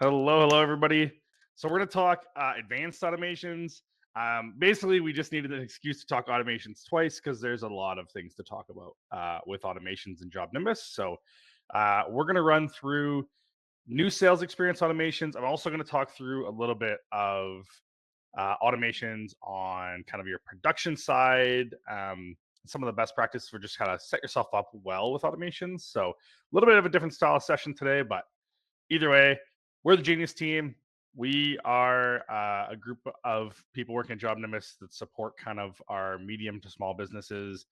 Hello, everybody. So we're going to talk advanced automations. Basically, we just needed an excuse to talk automations twice because there's a lot of things to talk about with automations in JobNimbus. So we're going to run through new sales experience automations. I'm also going to talk through a little bit of automations on kind of your production side. Some of the best practice for just kind of set yourself up well with automations. So a little bit of a different style of session today, but either way, we're the Genius team. We are a group of people working at JobNimbus that support kind of our medium to small businesses.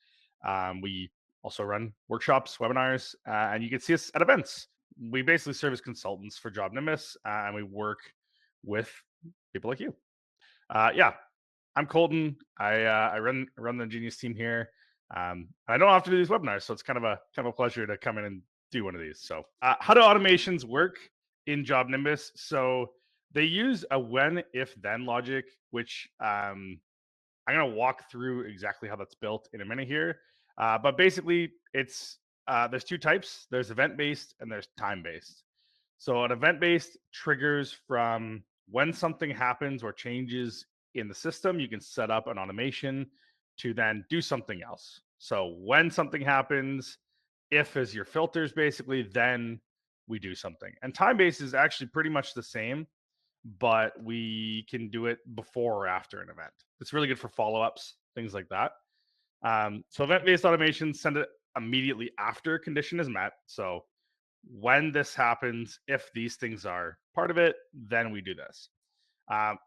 We also run workshops, webinars, and you can see us at events. We basically serve as consultants for JobNimbus, and we work with people like you. Yeah, I'm Colton. I run the Genius team here. I don't have to do these webinars, so it's kind of a pleasure to come in and do one of these. So, how do automations work in JobNimbus? So they use a when, if, then logic, which I'm going to walk through exactly how that's built in a minute here. But basically, it's there's two types. There's event based and there's time based. So an event based triggers from when something happens or changes in the system. You can set up an automation to then do something else. So when something happens, if is your filters basically, then we do something. And time based is actually pretty much the same, but we can do it before or after an event. It's really good for follow ups, things like that. So event based automation send it immediately after a condition is met. So when this happens, if these things are part of it, then we do this.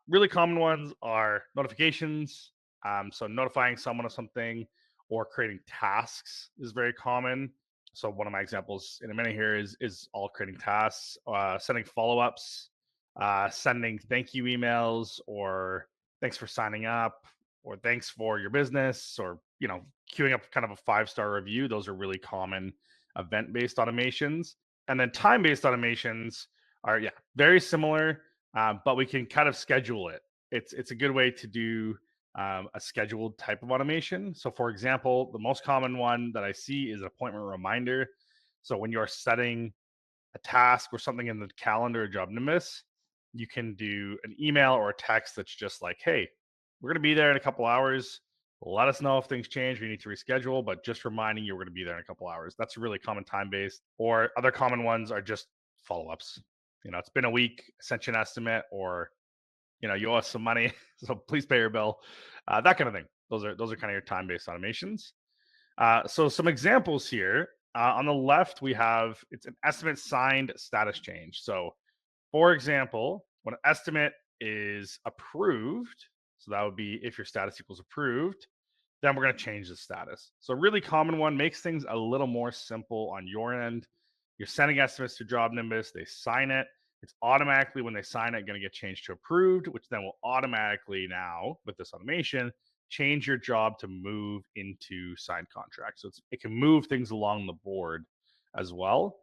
Really common ones are notifications. So notifying someone of something or creating tasks is very common. So one of my examples in a minute here is all creating tasks, sending follow-ups, sending thank you emails, or thanks for signing up, or thanks for your business, or queuing up kind of a 5-star review. Those are really common event-based automations. And then time-based automations are very similar, but we can kind of schedule it. It's a good way to do a scheduled type of automation. So, for example, the most common one that I see is an appointment reminder. So, when you're setting a task or something in the calendar of JobNimbus, you can do an email or a text that's just like, "Hey, we're going to be there in a couple hours. Let us know if things change. We need to reschedule, but just reminding you we're going to be there in a couple hours." That's a really common time based. Or other common ones are just follow ups. It's been a week, I sent you an estimate, or you owe us some money, so please pay your bill. That kind of thing. Those are kind of your time based automations. So some examples here. On the left, we have it's an estimate signed status change. So, for example, when an estimate is approved, so that would be if your status equals approved, then we're going to change the status. So, a really common one makes things a little more simple on your end. You're sending estimates to JobNimbus, they sign it. It's automatically, when they sign it, going to get changed to approved, which then will automatically now, with this automation, change your job to move into signed contract. So it can move things along the board as well.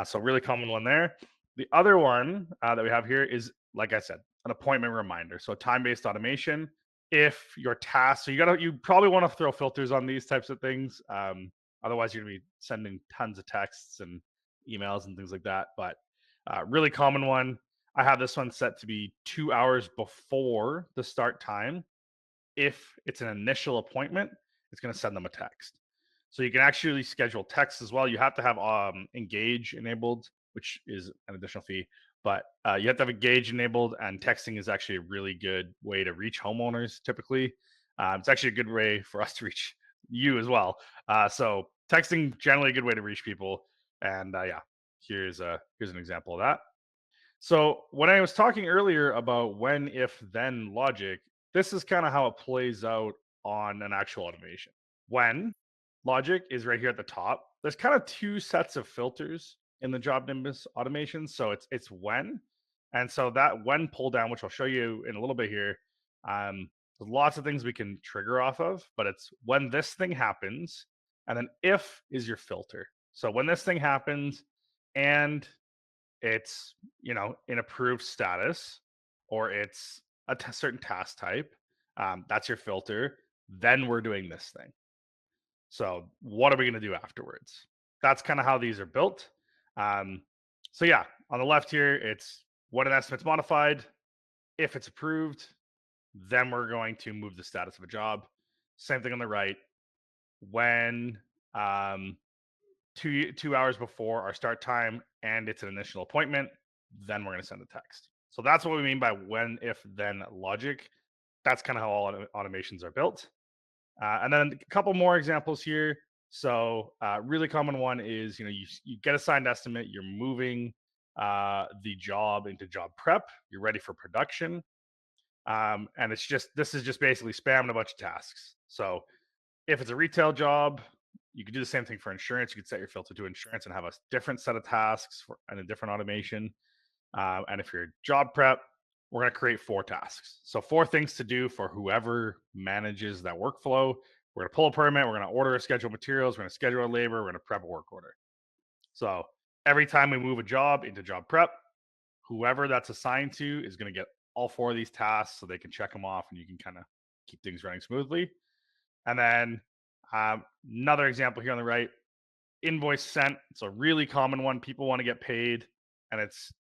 So really common one there. The other one that we have here is, like I said, an appointment reminder. So time-based automation. If your task, so you probably want to throw filters on these types of things. Otherwise, you're gonna be sending tons of texts and emails and things like that. But really common one. I have this one set to be 2 hours before the start time. If it's an initial appointment, it's going to send them a text. So you can actually schedule texts as well. You have to have Engage enabled, which is an additional fee, but you have to have Engage enabled, and texting is actually a really good way to reach homeowners. Typically, it's actually a good way for us to reach you as well. So texting generally a good way to reach people, and yeah, here's an example of that. So when I was talking earlier about when, if, then logic, this is kind of how it plays out on an actual automation. When logic is right here at the top. There's kind of two sets of filters in the JobNimbus automation. So it's when, and so that when pull down, which I'll show you in a little bit here. There's lots of things we can trigger off of, but it's when this thing happens, and then if is your filter. So when this thing happens, and it's in approved status, or it's a certain task type, that's your filter, then we're doing this thing. So what are we going to do afterwards? That's kind of how these are built. um, so yeah, on the left here, it's When an estimate's modified, if it's approved, then we're going to move the status of a job. Same thing on the right. When um, 2 hours before our start time and it's an initial appointment, then we're going to send a text. So that's what we mean by when, if, then logic. That's kind of how all automations are built. And then a couple more examples here. So, really common one is you get a signed estimate, you're moving the job into job prep, you're ready for production, and this is just basically spamming a bunch of tasks. So, if it's a retail job, you could do the same thing for insurance. You could set your filter to insurance and have a different set of tasks and a different automation. And if you're job prep, we're going to create 4 tasks. So 4 things to do for whoever manages that workflow. We're going to pull a permit. We're going to order or schedule materials. We're going to schedule a labor. We're going to prep a work order. So every time we move a job into job prep, whoever that's assigned to is going to get all 4 of these tasks so they can check them off and you can kind of keep things running smoothly. And then another example here on the right, invoice sent. It's a really common one. People want to get paid, and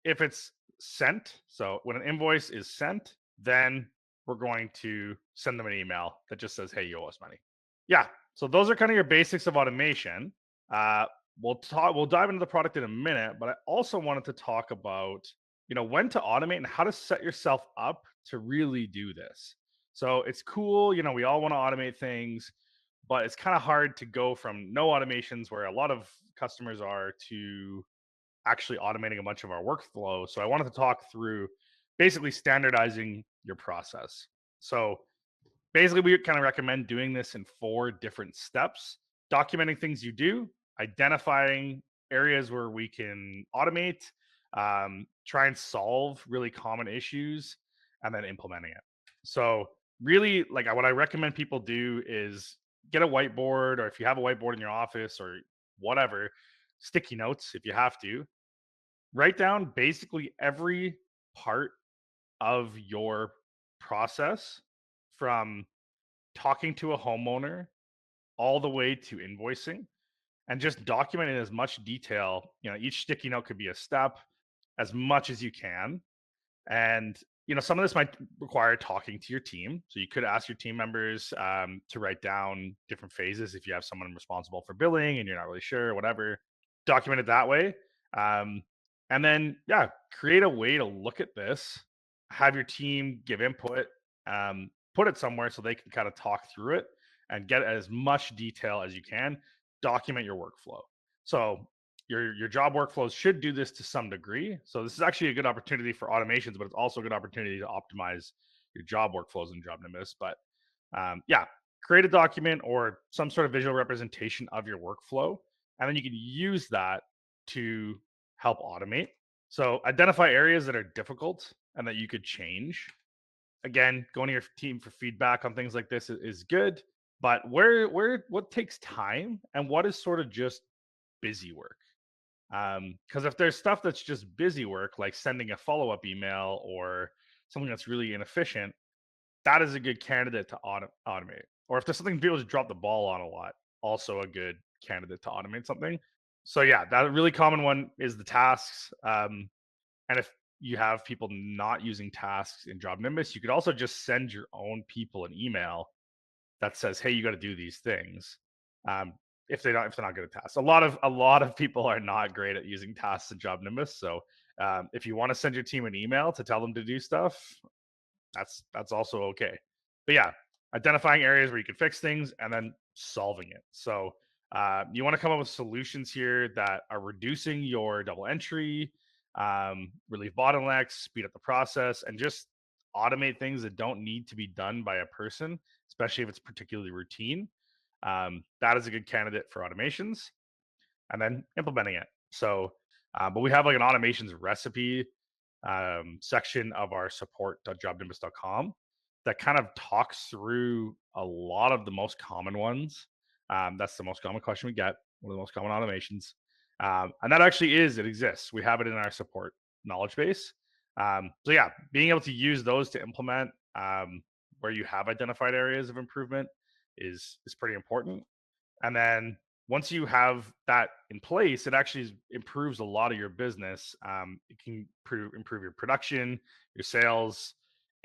if it's sent. So when an invoice is sent, then we're going to send them an email that just says, "Hey, you owe us money." Yeah. So those are kind of your basics of automation. Uh, We'll dive into the product in a minute, but I also wanted to talk about when to automate and how to set yourself up to really do this. So it's cool. We all want to automate things, but it's kind of hard to go from no automations where a lot of customers are to actually automating a bunch of our workflow. So I wanted to talk through basically standardizing your process. So basically, we kind of recommend doing this in 4 different steps: documenting things you do, identifying areas where we can automate, try and solve really common issues, and then implementing it. So, really, like what I recommend people do is get a whiteboard, or if you have a whiteboard in your office or whatever, sticky notes if you have to. Write down basically every part of your process, from talking to a homeowner all the way to invoicing, and just document in as much detail. Each sticky note could be a step, as much as you can. And some of this might require talking to your team. So you could ask your team members to write down different phases if you have someone responsible for billing and you're not really sure, whatever. Document it that way. Um, and then, yeah, create a way to look at this, have your team give input, put it somewhere so they can kind of talk through it and get as much detail as you can. Document your workflow. So your job workflows should do this to some degree. So this is actually a good opportunity for automations, but it's also a good opportunity to optimize your job workflows in JobNimbus. But yeah, create a document or some sort of visual representation of your workflow, and then you can use that to help automate. So identify areas that are difficult and that you could change. Again, going to your team for feedback on things like this is good, but what takes time and what is sort of just busy work? Because if there's stuff that's just busy work, like sending a follow-up email or something that's really inefficient, that is a good candidate to automate. Or if there's something people just drop the ball on a lot, also a good candidate to automate something. So yeah, that really common one is the tasks. And if you have people not using tasks in JobNimbus, you could also just send your own people an email that says, "Hey, you got to do these things." Um, if they're not good at tasks, a lot of people are not great at using tasks in JobNimbus. So if you want to send your team an email to tell them to do stuff, that's also okay. But yeah, identifying areas where you can fix things and then solving it. So you want to come up with solutions here that are reducing your double entry, relieve bottlenecks, speed up the process, and just automate things that don't need to be done by a person, especially if it's particularly routine. That is a good candidate for automations, and then implementing it. So, but we have like an automations recipe section of our support.jobnimbus.com that kind of talks through a lot of the most common ones. That's the most common question we get, one of the most common automations. And that actually it exists. We have it in our support knowledge base. So, yeah, being able to use those to implement where you have identified areas of improvement is pretty important. And then once you have that in place, it actually improves a lot of your business. It can improve your production, your sales,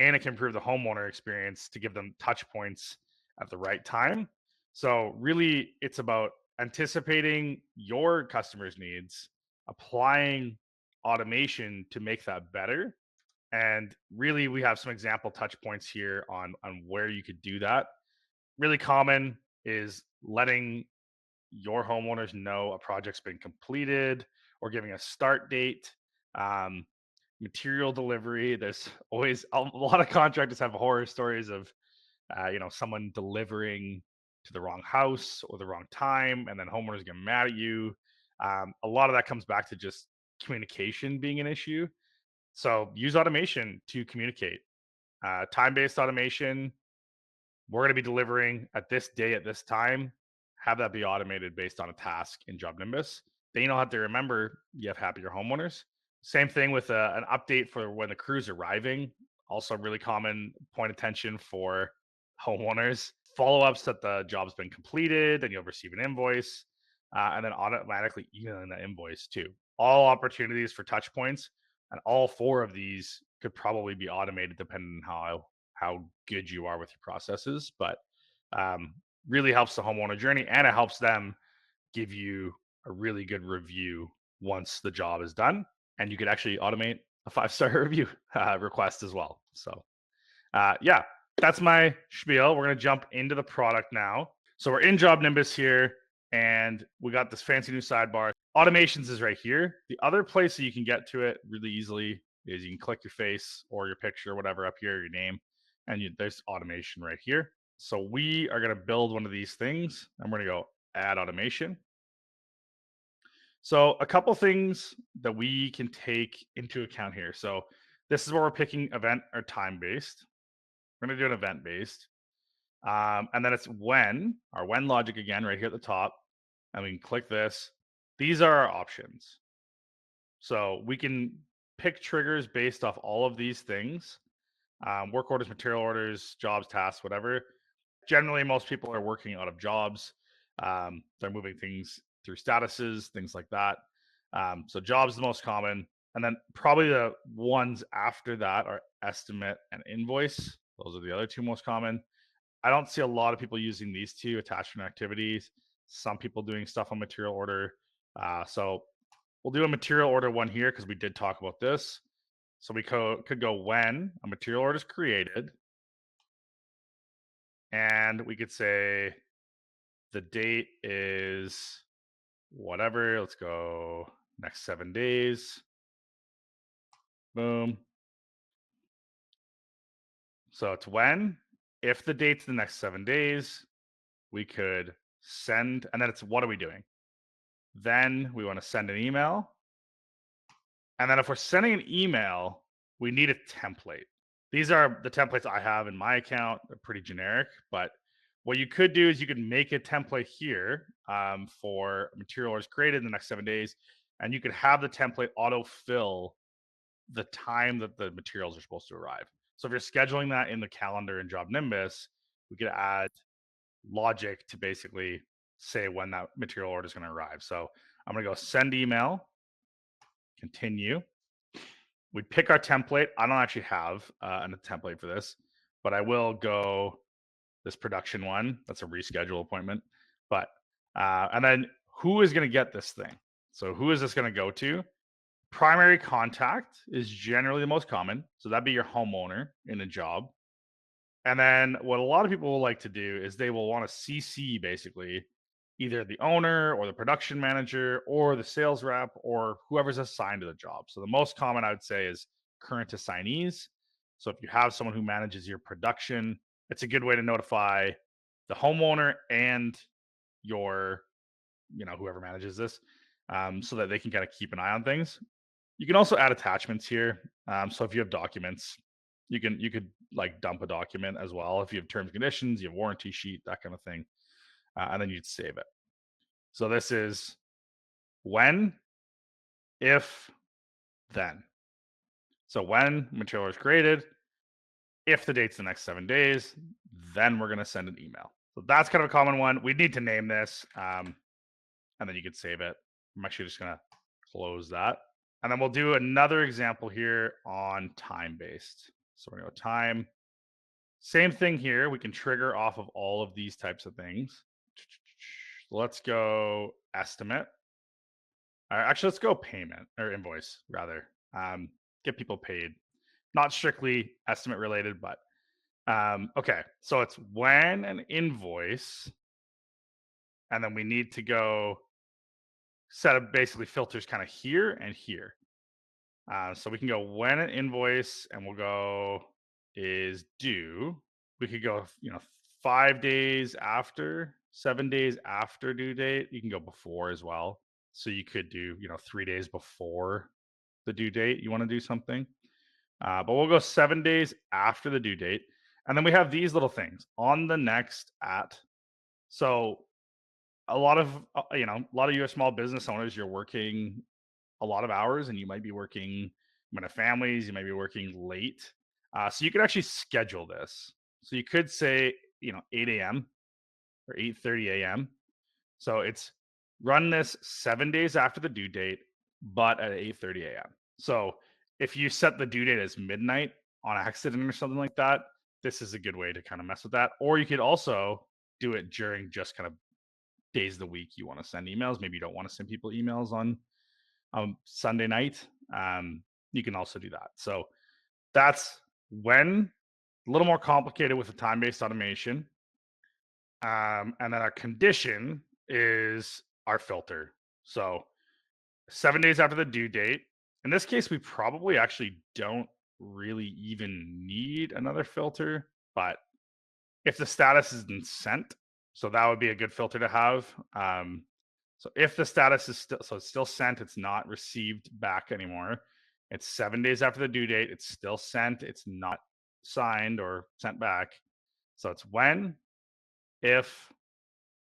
and it can improve the homeowner experience to give them touch points at the right time. So, really, it's about anticipating your customers' needs, applying automation to make that better. And really, we have some example touch points here on where you could do that. Really common is letting your homeowners know a project's been completed or giving a start date. Um, Material delivery. There's always a lot of contractors have horror stories of someone delivering to the wrong house or the wrong time, and then homeowners get mad at you. A lot of that comes back to just communication being an issue. So use automation to communicate. Time-based automation, we're going to be delivering at this day at this time. Have that be automated based on a task in JobNimbus. Then you don't have to remember you have happier homeowners. Same thing with an update for when the crew's arriving. Also, really common point attention for homeowners. Follow ups that the job's been completed, and you'll receive an invoice, and then automatically emailing that invoice too. All opportunities for touch points, and all four of these could probably be automated depending on how good you are with your processes. But um, really helps the homeowner journey, and it helps them give you a really good review once the job is done. And you could actually automate a 5-star review request as well. So, yeah, that's my spiel. We're going to jump into the product now. So, we're in JobNimbus here, and we got this fancy new sidebar. Automations is right here. The other place that you can get to it really easily is you can click your face or your picture, whatever, up here, your name, and there's automation right here. So, we are going to build one of these things. I'm going to go add automation. So a couple things that we can take into account here. So this is where we're picking event or time based. We're going to do an event based. And then it's our when logic again, right here at the top. And we can click this. These are our options. So we can pick triggers based off all of these things, work orders, material orders, jobs, tasks, whatever. Generally, most people are working out of jobs. They're moving things through statuses, things like that. So jobs is the most common. And then probably the ones after that are estimate and invoice. Those are the other two most common. I don't see a lot of people using these two, attachment activities. Some people doing stuff on material order. So we'll do a material order one here because we did talk about this. So we could go when a material order is created. And we could say the date is whatever. Let's go next 7 days. Boom. So it's when. If the date's the next 7 days, we could send, and then it's what are we doing? Then we want to send an email. And then if we're sending an email, we need a template. These are the templates I have in my account. They're pretty generic, but what you could do is you could make a template here for material orders created in the next 7 days, and you could have the template autofill the time that the materials are supposed to arrive. So if you're scheduling that in the calendar in JobNimbus, we could add logic to basically say when that material order is going to arrive. So I'm going to go send email, continue. We pick our template. I don't actually have a template for this, but I will go this production one. That's a reschedule appointment. But and then who is going to get this thing? So who is this going to go to? Primary contact is generally the most common. So that'd be your homeowner in a job. And then what a lot of people will like to do is they will want to CC basically either the owner or the production manager or the sales rep or whoever's assigned to the job. So the most common I would say is current assignees. So if you have someone who manages your production, it's a good way to notify the homeowner and your, whoever manages this, so that they can kind of keep an eye on things. You can also add attachments here. So if you have documents, you could like dump a document as well. If you have terms and conditions, you have warranty sheet, that kind of thing, and then you'd save it. So this is when, if, then. So when material is created, if the date's the next 7 days, then we're going to send an email. So that's kind of a common one. We need to name this. and then you could save it. I'm actually just gonna close that. And then we'll do another example here on time-based. So we're gonna go time. Same thing here. We can trigger off of all of these types of things. Let's go estimate. Actually, let's go payment or invoice rather. Get people paid. Not strictly estimate related, but okay. So it's when an invoice, and then we need to go set up basically filters kind of here and here. So we can go when an invoice, and we'll go is due. We could go, 5 days after, 7 days after due date. You can go before as well. So you could do, 3 days before the due date. You want to do something, but we'll go 7 days after the due date, and then we have these little things on the next at. So a lot of a lot of you small business owners, you're working a lot of hours, and you might be working, you might have families, you might be working late. So you could actually schedule this. So you could say, 8 a.m. or 8:30 a.m. So it's run this 7 days after the due date, but at 8:30 a.m. So if you set the due date as midnight on accident or something like that, this is a good way to kind of mess with that. Or you could also do it during just kind of days of the week you want to send emails. Maybe you don't want to send people emails on Sunday night. You can also do that. So that's when. A little more complicated with the time-based automation. And then our condition is our filter. So 7 days after the due date. In this case, we probably actually don't really even need another filter, but if the status isn't sent, so that would be a good filter to have. So if the status is still sent, it's not received back anymore. It's 7 days after the due date. It's still sent. It's not signed or sent back. So it's when, if,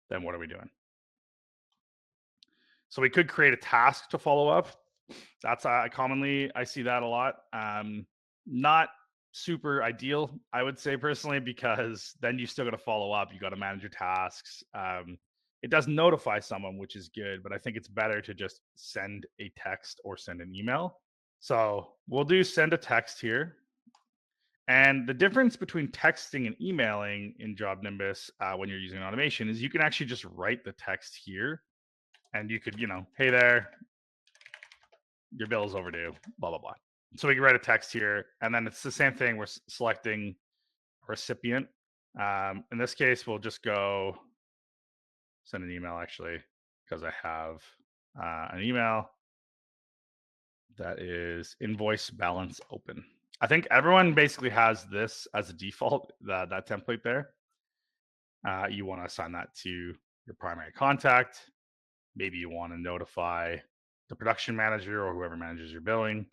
then what are we doing? So we could create a task to follow up. That's commonly I see that a lot. Not super ideal, I would say personally, because then you still got to follow up. You got to manage your tasks. It does notify someone, which is good, but I think it's better to just send a text or send an email. So we'll do send a text here. And the difference between texting and emailing in JobNimbus when you're using automation is you can actually just write the text here, and you could, hey there, your bill is overdue, blah, blah, blah. So we can write a text here, and then it's the same thing. We're selecting recipient. In this case, we'll just go send an email, actually, because I have an email that is invoice balance open. I think everyone basically has this as a default, that template there. You want to assign that to your primary contact. Maybe you want to notify the production manager or whoever manages your billing.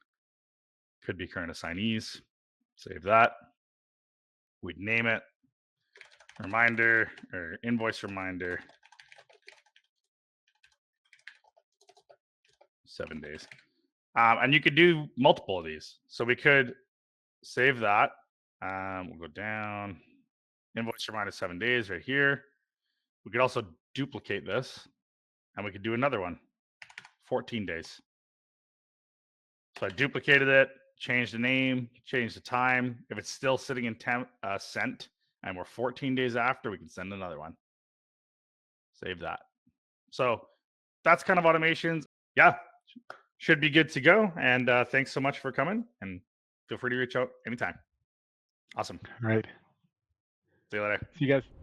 Could be current assignees. Save that. We'd name it reminder or invoice reminder 7 days. And you could do multiple of these. So we could save that. We'll go down. Invoice reminder 7 days right here. We could also duplicate this, and we could do another one, 14 days. So I duplicated it, changed the name, changed the time. If it's still sitting in sent, and we're 14 days after, we can send another one. Save that. So that's kind of automations. Yeah, should be good to go. And thanks so much for coming, and feel free to reach out anytime. Awesome. All right. See you later. See you guys.